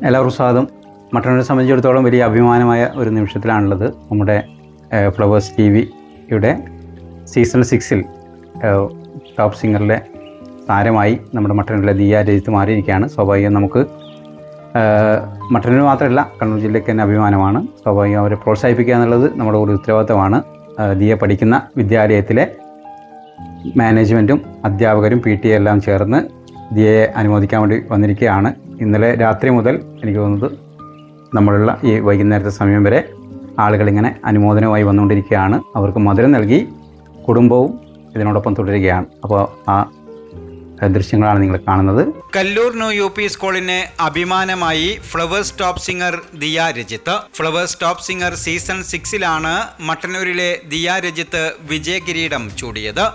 എല്ലാവർക്കും സ്വാഗതം. മട്ടന്നൂരിനെ സംബന്ധിച്ചിടത്തോളം വലിയ അഭിമാനമായ ഒരു നിമിഷത്തിലാണുള്ളത്. നമ്മുടെ ഫ്ലവേഴ്സ് ടിവിയുടെ സീസൺ 6 ടോപ്പ് സിംഗറിലെ താരമായി നമ്മുടെ മട്ടന്നൂരിലെ ദിയ രജിത്ത് മാറിയിരിക്കുകയാണ്. സ്വാഭാവികം നമുക്ക് മട്ടന്നൂർ മാത്രമല്ല കണ്ണൂർ ജില്ലയ്ക്ക് തന്നെ അഭിമാനമാണ്. സ്വാഭാവികം അവരെ പ്രോത്സാഹിപ്പിക്കുക എന്നുള്ളത് നമ്മുടെ ഒരു ഉത്തരവാദിത്തമാണ്. ദിയ പഠിക്കുന്ന വിദ്യാലയത്തിലെ മാനേജ്മെൻറ്റും അധ്യാപകരും PTA എല്ലാം ചേർന്ന് ദിയയെ അനുമോദിക്കാൻ വേണ്ടി വന്നിരിക്കുകയാണ്. ഇന്നലെ രാത്രി മുതൽ എനിക്ക് തോന്നുന്നത് നമ്മളുള്ള ഈ വൈകുന്നേരത്തെ സമയം വരെ ആളുകളിങ്ങനെ അനുമോദനവുമായി വന്നുകൊണ്ടിരിക്കുകയാണ്. അവർക്ക് മധുരം നൽകി കുടുംബവും ഇതിനോടൊപ്പം തുടരുകയാണ്. അപ്പോൾ ആ ദൃശ്യങ്ങളാണ് നിങ്ങൾ കാണുന്നത്. കല്ലൂർ ന്യൂ UP സ്കൂളിന് അഭിമാനമായി flowers top singer Diya Rajith. Flowers top singer season 6 മട്ടന്നൂരിലെ ദിയ രജിത്ത് വിജയകിരീടം ചൂടിയത്.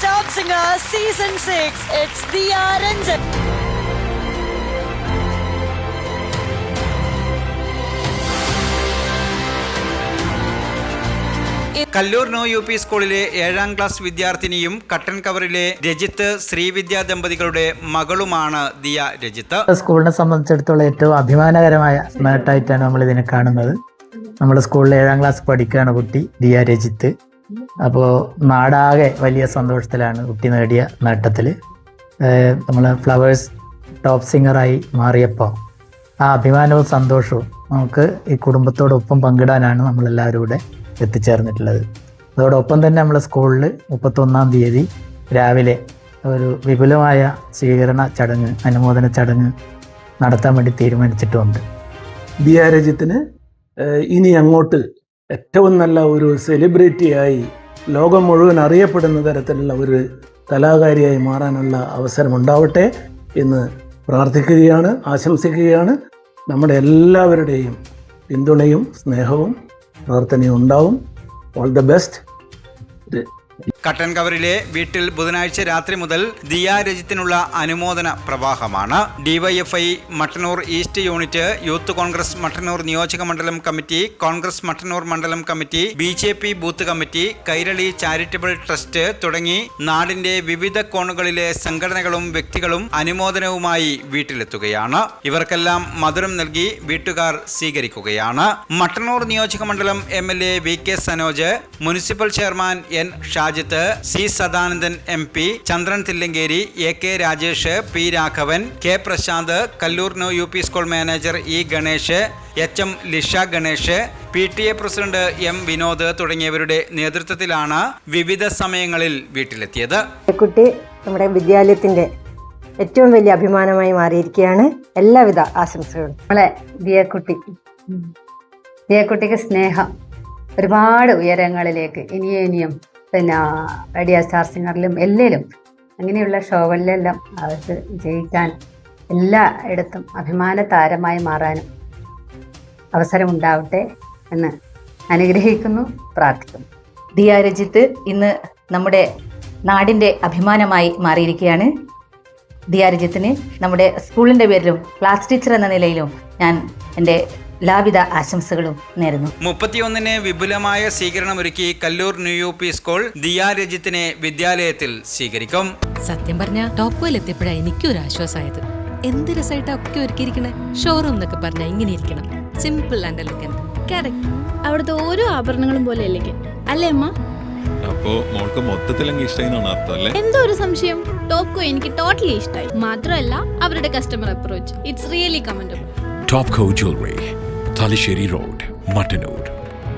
Top Singer Season 6, it's Diya Ranjan. Kallur new UP സ്കൂളിലെ 7ാം ക്ലാസ് വിദ്യാർത്ഥിനിയും കട്ടൻ കവറിലെ രജിത്ത് ശ്രീവിദ്യ ദമ്പതികളുടെ മകളുമാണ് ദിയ രജിത്ത്. സ്കൂളിനെ സംബന്ധിച്ചിടത്തോളം ഏറ്റവും അഭിമാനകരമായ നേട്ടമായിട്ടാണ് നമ്മൾ ഇതിനെ കാണുന്നത്. നമ്മുടെ സ്കൂളിൽ 7ാം ക്ലാസ് പഠിക്കുകയാണ് കുട്ടി ദിയ രജിത്ത്. അപ്പോൾ നാടാകെ വലിയ സന്തോഷത്തിലാണ് കുട്ടി നേടിയ നേട്ടത്തിൽ. നമ്മൾ ഫ്ലവേഴ്സ് ടോപ്പ് സിംഗറായി മാറിയപ്പോൾ ആ അഭിമാനവും സന്തോഷവും നമുക്ക് ഈ കുടുംബത്തോടൊപ്പം പങ്കിടാനാണ് നമ്മളെല്ലാവരും ഇവിടെ എത്തിച്ചേർന്നിട്ടുള്ളത്. അതോടൊപ്പം തന്നെ നമ്മൾ സ്കൂളിൽ 31-ാം തീയതി രാവിലെ ഒരു വിപുലമായ സ്വീകരണ ചടങ്ങ്, അനുമോദന ചടങ്ങ് നടത്താൻ വേണ്ടി തീരുമാനിച്ചിട്ടുമുണ്ട്. ദിയ രജിത്തിന് ഇനി അങ്ങോട്ട് ഏറ്റവും നല്ല ഒരു സെലിബ്രിറ്റിയായി ലോകം മുഴുവൻ അറിയപ്പെടുന്ന തരത്തിലുള്ള ഒരു കലാകാരിയായി മാറാനുള്ള അവസരം ഉണ്ടാവട്ടെ എന്ന് പ്രാർത്ഥിക്കുകയാണ്, ആശംസിക്കുകയാണ്. നമ്മുടെ എല്ലാവരുടെയും പിന്തുണയും സ്നേഹവും പ്രാർത്ഥനയും ഉണ്ടാവും. All the best. കട്ടൻ കവറിലെ വീട്ടിൽ ബുധനാഴ്ച രാത്രി മുതൽ ദിയ രജിത്തിനുള്ള അനുമോദന പ്രവാഹമാണ്. DYFI Mattannur east unit, youth Congress Mattannur നിയോജക മണ്ഡലം കമ്മിറ്റി, കോൺഗ്രസ് മട്ടന്നൂർ മണ്ഡലം committee, BJP booth committee, Kairali charitable trust തുടങ്ങി നാടിന്റെ വിവിധ കോണുകളിലെ സംഘടനകളും വ്യക്തികളും അനുമോദനവുമായി വീട്ടിലെത്തുകയാണ്. ഇവർക്കെല്ലാം മധുരം നൽകി വീട്ടുകാർ സ്വീകരിക്കുകയാണ്. മട്ടന്നൂർ നിയോജക മണ്ഡലം MLA VK Sanoj, municipal chairman N Shajith, C Sadanandan MP, Chandran Thillankeri, AK Rajesh, P Raghavan, K Prashanth, Kallur new UP school manager E Ganesh, HM Lisha Ganesh, PTA president M Vinod തുടങ്ങിയവരുടെ നേതൃത്വത്തിലാണ് വിവിധ സമയങ്ങളിൽ വീട്ടിലെത്തിയത്. കുട്ടി നമ്മുടെ വിദ്യാലയത്തിന്റെ ഏറ്റവും വലിയ അഭിമാനമായി മാറിയിരിക്കുകയാണ്. എല്ലാവിധ ആശംസകളും. നമ്മളെ ദിയക്കുട്ടിക്ക് സ്നേഹം ഒരുപാട് ഉയരങ്ങളിലേക്ക് ഇനിയും പിന്നെ റേഡിയോ സ്റ്റാർ സിംഗറിലും എല്ലാവരും അങ്ങനെയുള്ള ഷോകളിലെല്ലാം അവർക്ക് ജയിക്കാൻ എല്ലായിടത്തും അഭിമാന താരമായി മാറാനും അവസരമുണ്ടാവട്ടെ എന്ന് അനുഗ്രഹിക്കുന്നു, പ്രാർത്ഥിക്കുന്നു. ദിയ രജിത്ത് ഇന്ന് നമ്മുടെ നാടിൻ്റെ അഭിമാനമായി മാറിയിരിക്കുകയാണ്. ദിയ രജിത്തിന് നമ്മുടെ സ്കൂളിൻ്റെ പേരിലും ക്ലാസ് ടീച്ചർ എന്ന നിലയിലും ഞാൻ എൻ്റെ എല്ലാവിധ ആശംസകളും നേരുന്നു. 31-ന് വിപുലമായ സ്വീകരണമൊരുക്കി Kallur new UP school Diya രജിത്തിനെ വിദ്യാലയത്തിൽ സ്വീകരിക്കും. സത്യം പറഞ്ഞ ടോപ്പ് എത്തിയപ്പോഴാണ് എനിക്കൊരു ആശ്വാസമായത്. എന്ത് രസമായിട്ടാ ഒക്കെ ഒരുക്കിയിരിക്കണേ. ഷോറൂം എന്നൊക്കെ പറഞ്ഞാൽ ഇങ്ങനെ ഇരിക്കണം, സിമ്പിൾ ആൻഡ് എലഗന്റ്. കറക്റ്റ്. അവിടുത്തെ ഓരോ ആഭരണങ്ങളും പോലെ അല്ലേ അമ്മ? അപ്പോ മോൾക്ക് മൊത്തത്തിൽ ഇഷ്ടമായിന്നാണ് അർത്ഥം അല്ലേ? എന്തോ ഒരു സംശയം. ടോപ്കോ എനിക്ക് ടോട്ടലി ഇഷ്ടമായി. മാത്രമല്ല അവരുടെ customer approach, it's really commendable. Topco jewellery, Thalassery road, Mattannur.